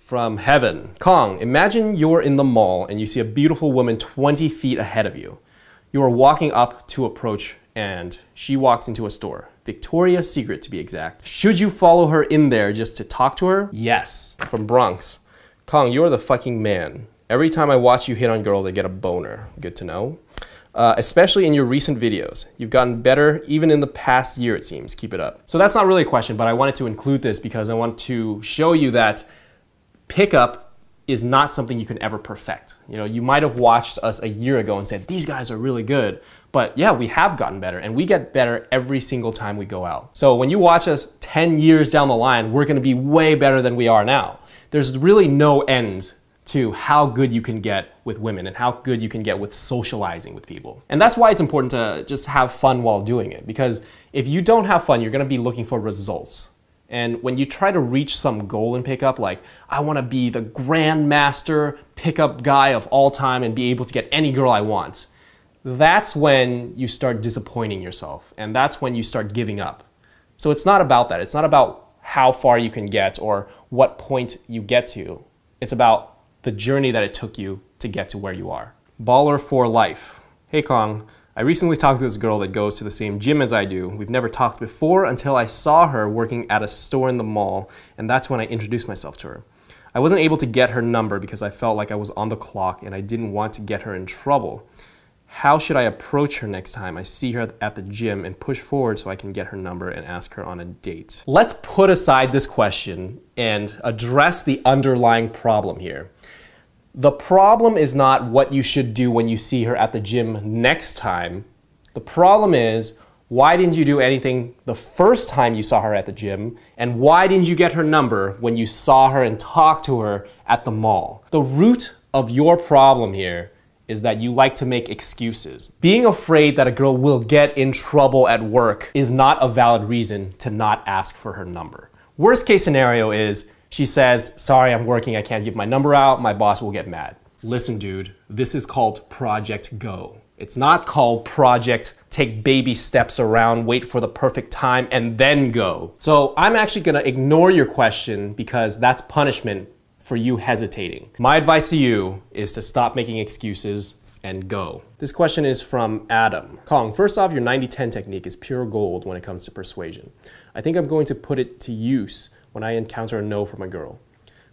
from heaven. Kong, imagine you're in the mall and you see a beautiful woman 20 feet ahead of you. You are walking up to approach and she walks into a store. Victoria's Secret to be exact. Should you follow her in there just to talk to her? Yes. From Bronx. Kong, you're the fucking man. Every time I watch you hit on girls, I get a boner. Good to know. Especially in your recent videos. You've gotten better even in the past year, it seems. Keep it up. So that's not really a question, but I wanted to include this because I want to show you that pickup is not something you can ever perfect. You know, you might have watched us a year ago and said, these guys are really good. But yeah, we have gotten better and we get better every single time we go out. So when you watch us 10 years down the line, we're gonna be way better than we are now. There's really no end to how good you can get with women and how good you can get with socializing with people. And that's why it's important to just have fun while doing it, because if you don't have fun, you're gonna be looking for results. And when you try to reach some goal in pickup, like I wanna be the grandmaster pickup guy of all time and be able to get any girl I want, that's when you start disappointing yourself. And that's when you start giving up. So it's not about that. It's not about how far you can get or what point you get to. It's about the journey that it took you to get to where you are. Baller for life. Hey Kong, I recently talked to this girl that goes to the same gym as I do. We've never talked before until I saw her working at a store in the mall, and that's when I introduced myself to her. I wasn't able to get her number because I felt like I was on the clock and I didn't want to get her in trouble. How should I approach her next time I see her at the gym and push forward so I can get her number and ask her on a date? Let's put aside this question and address the underlying problem here. The problem is not what you should do when you see her at the gym next time. The problem is, why didn't you do anything the first time you saw her at the gym? And why didn't you get her number when you saw her and talked to her at the mall? The root of your problem here is that you like to make excuses. Being afraid that a girl will get in trouble at work is not a valid reason to not ask for her number. Worst case scenario is she says, sorry, I'm working, I can't give my number out, my boss will get mad. Listen, dude, this is called Project Go. It's not called Project Take Baby Steps Around, wait for the perfect time, and then go. So I'm actually gonna ignore your question because that's punishment for you hesitating. My advice to you is to stop making excuses and go. This question is from Adam. Kong, first off, your 90-10 technique is pure gold when it comes to persuasion. I think I'm going to put it to use when I encounter a no from a girl.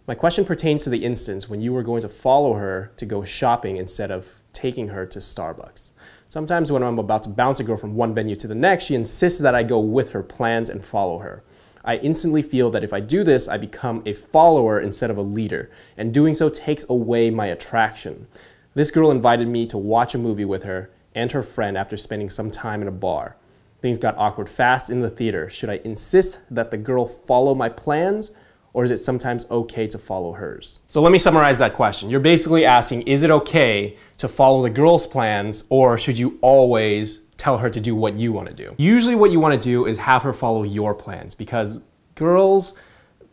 My question pertains to the instance when you were going to follow her to go shopping instead of taking her to Starbucks. Sometimes when I'm about to bounce a girl from one venue to the next, she insists that I go with her plans and follow her. I instantly feel that if I do this, I become a follower instead of a leader, and doing so takes away my attraction. This girl invited me to watch a movie with her and her friend after spending some time in a bar. Things got awkward fast in the theater. Should I insist that the girl follow my plans, or is it sometimes okay to follow hers? So let me summarize that question. You're basically asking, is it okay to follow the girl's plans, or should you always tell her to do what you want to do? Usually what you want to do is have her follow your plans, because girls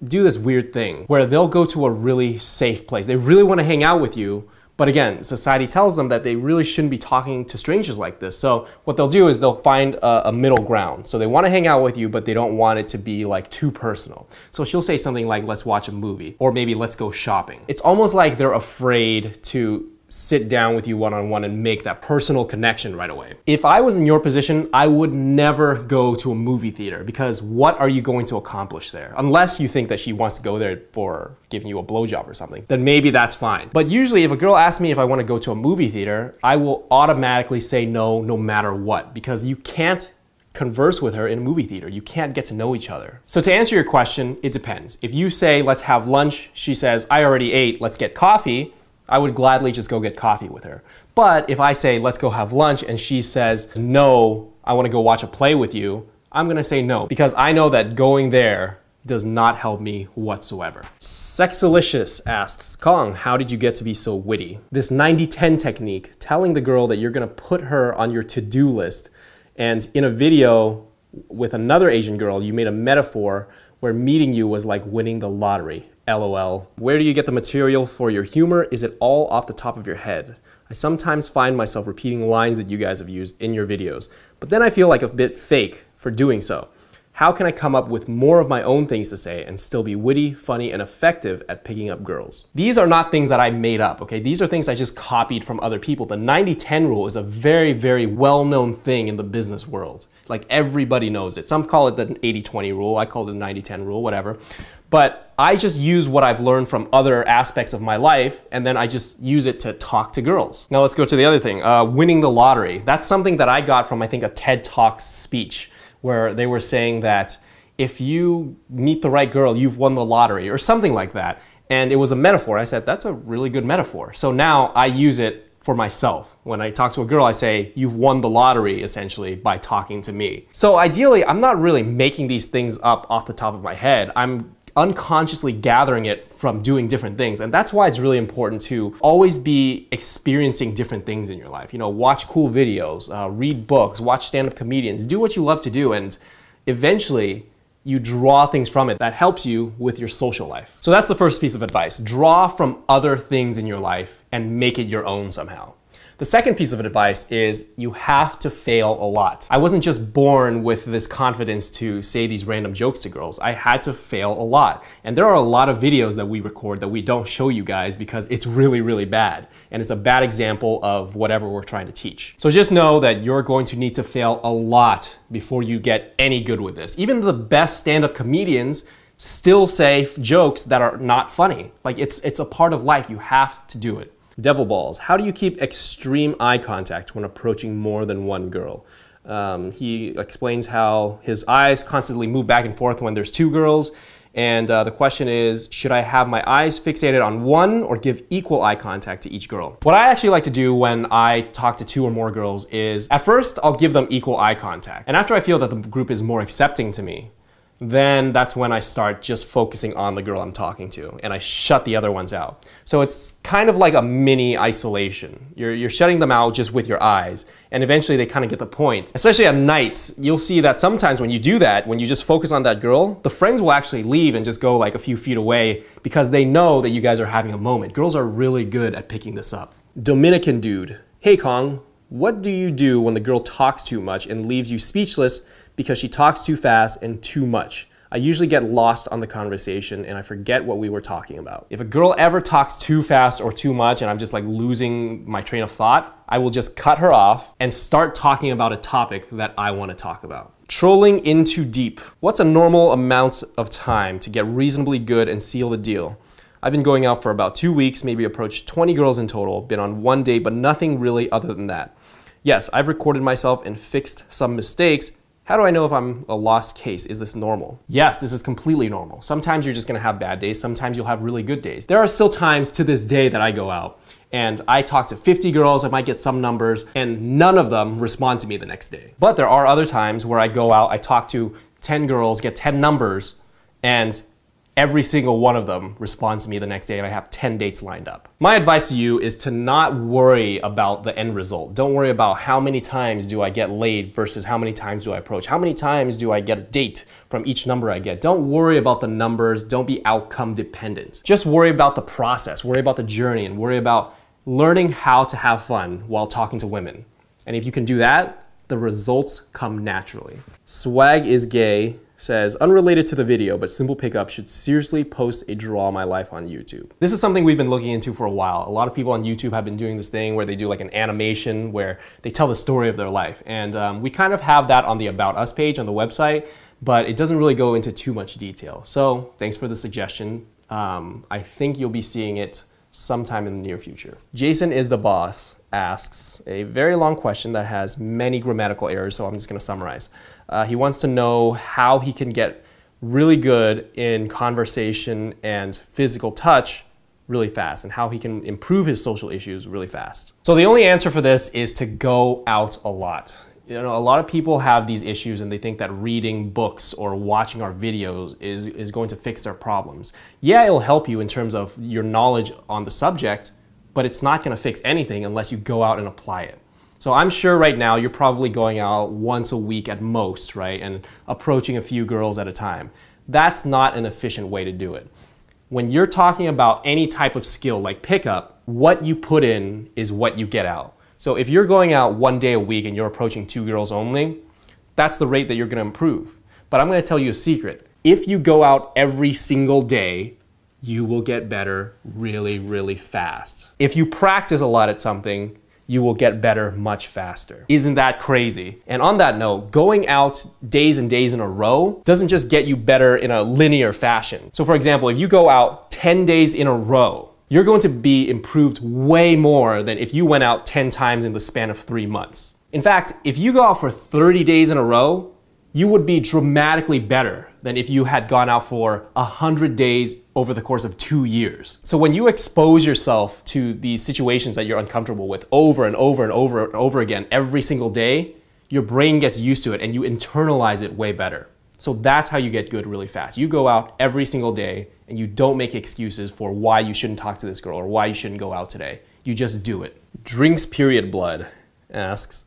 do this weird thing where they'll go to a really safe place. They really want to hang out with you, but again, society tells them that they really shouldn't be talking to strangers like this. So what they'll do is they'll find a middle ground. So they want to hang out with you, but they don't want it to be like too personal. So she'll say something like, let's watch a movie, or maybe let's go shopping. It's almost like they're afraid to sit down with you one-on-one and make that personal connection right away. If I was in your position, I would never go to a movie theater, because what are you going to accomplish there? Unless you think that she wants to go there for giving you a blowjob or something, then maybe that's fine. But usually if a girl asks me if I want to go to a movie theater, I will automatically say no, no matter what, because you can't converse with her in a movie theater. You can't get to know each other. So to answer your question, it depends. If you say, let's have lunch, she says, I already ate, let's get coffee, I would gladly just go get coffee with her. But if I say, let's go have lunch, and she says, no, I want to go watch a play with you, I'm gonna say no, because I know that going there does not help me whatsoever. Sexalicious asks, Kong, how did you get to be so witty? This 90-10 technique, telling the girl that you're gonna put her on your to-do list, and in a video with another Asian girl, you made a metaphor where meeting you was like winning the lottery. LOL. Where do you get the material for your humor? Is it all off the top of your head? I sometimes find myself repeating lines that you guys have used in your videos, but then I feel like a bit fake for doing so. How can I come up with more of my own things to say and still be witty, funny, and effective at picking up girls? These are not things that I made up, okay? These are things I just copied from other people. The 90-10 rule is a very, very well-known thing in the business world. Like, everybody knows it. Some call it the 80-20 rule. I call it the 90-10 rule, whatever. But I just use what I've learned from other aspects of my life, and then I just use it to talk to girls. Now let's go to the other thing, winning the lottery. That's something that I got from, I think, a TED Talks speech, where they were saying that if you meet the right girl, you've won the lottery, or something like that. And it was a metaphor. I said, that's a really good metaphor. So now I use it for myself. When I talk to a girl, I say, you've won the lottery, essentially, by talking to me. So ideally, I'm not really making these things up off the top of my head. I'm unconsciously gathering it from doing different things. And that's why it's really important to always be experiencing different things in your life. You know, watch cool videos, read books, watch stand-up comedians, do what you love to do, and eventually you draw things from it that helps you with your social life. So that's the first piece of advice. Draw from other things in your life and make it your own somehow. The second piece of advice is you have to fail a lot. I wasn't just born with this confidence to say these random jokes to girls. I had to fail a lot. And there are a lot of videos that we record that we don't show you guys because it's really, really bad. And it's a bad example of whatever we're trying to teach. So just know that you're going to need to fail a lot before you get any good with this. Even the best stand-up comedians still say jokes that are not funny. Like, it's a part of life. You have to do it. Devil balls. How do you keep extreme eye contact when approaching more than one girl? He explains how his eyes constantly move back and forth when there's two girls. And the question is, should I have my eyes fixated on one or give equal eye contact to each girl? What I actually like to do when I talk to two or more girls is, at first, I'll give them equal eye contact. And after I feel that the group is more accepting to me, then that's when I start just focusing on the girl I'm talking to, and I shut the other ones out. So it's kind of like a mini isolation. You're shutting them out just with your eyes, and eventually they kind of get the point. Especially at nights, you'll see that sometimes when you do that, when you just focus on that girl, the friends will actually leave and just go like a few feet away because they know that you guys are having a moment. Girls are really good at picking this up. Dominican dude. Hey Kong, what do you do when the girl talks too much and leaves you speechless because she talks too fast and too much? I usually get lost on the conversation and I forget what we were talking about. If a girl ever talks too fast or too much and I'm just like losing my train of thought, I will just cut her off and start talking about a topic that I want to talk about. Trolling in too deep. What's a normal amount of time to get reasonably good and seal the deal? I've been going out for about 2 weeks, maybe approached 20 girls in total, been on one date, but nothing really other than that. Yes, I've recorded myself and fixed some mistakes. How do I know if I'm a lost case? Is this normal? Yes, this is completely normal. Sometimes you're just gonna have bad days. Sometimes you'll have really good days. There are still times to this day that I go out and I talk to 50 girls, I might get some numbers, and none of them respond to me the next day. But there are other times where I go out, I talk to 10 girls, get 10 numbers, and every single one of them responds to me the next day and I have 10 dates lined up. My advice to you is to not worry about the end result. Don't worry about how many times do I get laid versus how many times do I approach. How many times do I get a date from each number I get. Don't worry about the numbers. Don't be outcome dependent. Just worry about the process, worry about the journey, and worry about learning how to have fun while talking to women. And if you can do that, the results come naturally. Swag is gay says, unrelated to the video, but Simple Pickup should seriously post a draw my life on YouTube. This is something we've been looking into for a while. A lot of people on YouTube have been doing this thing where they do like an animation where they tell the story of their life. And we kind of have that on the About Us page on the website, but it doesn't really go into too much detail. So thanks for the suggestion. I think you'll be seeing it sometime in the near future. Jason is the boss asks a very long question that has many grammatical errors, so I'm just going to summarize. He wants to know how he can get really good in conversation and physical touch really fast, and how he can improve his social issues really fast. So the only answer for this is to go out a lot. You know, a lot of people have these issues and they think that reading books or watching our videos is going to fix their problems. Yeah, it'll help you in terms of your knowledge on the subject, but it's not going to fix anything unless you go out and apply it. So I'm sure right now you're probably going out once a week at most, right? And approaching a few girls at a time. That's not an efficient way to do it. When you're talking about any type of skill like pickup, what you put in is what you get out. So if you're going out one day a week and you're approaching 2 girls only, that's the rate that you're going to improve. But I'm gonna tell you a secret. If you go out every single day, you will get better really, really fast. If you practice a lot at something, you will get better much faster. Isn't that crazy? And on that note, going out days and days in a row doesn't just get you better in a linear fashion. So for example, if you go out 10 days in a row, you're going to be improved way more than if you went out 10 times in the span of 3 months. In fact, if you go out for 30 days in a row, you would be dramatically better than if you had gone out for 100 days over the course of 2 years. So when you expose yourself to these situations that you're uncomfortable with over and over and over and over again every single day, your brain gets used to it and you internalize it way better. So that's how you get good really fast. You go out every single day and you don't make excuses for why you shouldn't talk to this girl or why you shouldn't go out today. You just do it. Drinks Period Blood asks,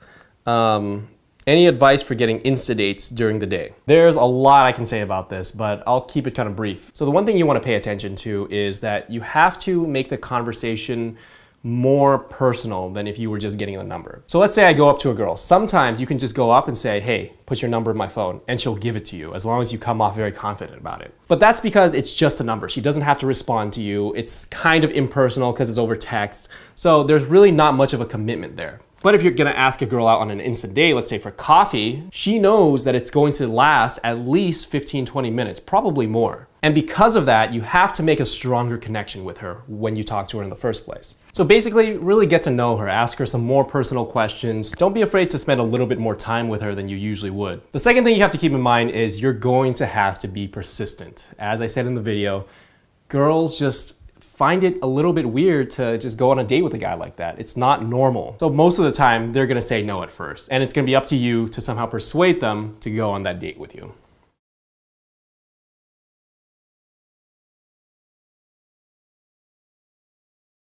any advice for getting Insta dates during the day? There's a lot I can say about this, but I'll keep it kind of brief. So the one thing you want to pay attention to is that you have to make the conversation more personal than if you were just getting a number. So let's say I go up to a girl. Sometimes you can just go up and say, hey, put your number in my phone, and she'll give it to you as long as you come off very confident about it. But that's because it's just a number. She doesn't have to respond to you. It's kind of impersonal because it's over text. So there's really not much of a commitment there. But if you're gonna ask a girl out on an instant date, let's say for coffee, she knows that it's going to last at least 15-20 minutes, probably more. And because of that, you have to make a stronger connection with her when you talk to her in the first place. So basically, really get to know her, ask her some more personal questions. Don't be afraid to spend a little bit more time with her than you usually would. The second thing you have to keep in mind is you're going to have to be persistent. As I said in the video, girls just find it a little bit weird to just go on a date with a guy like that. It's not normal. So most of the time, they're gonna say no at first. And it's gonna be up to you to somehow persuade them to go on that date with you.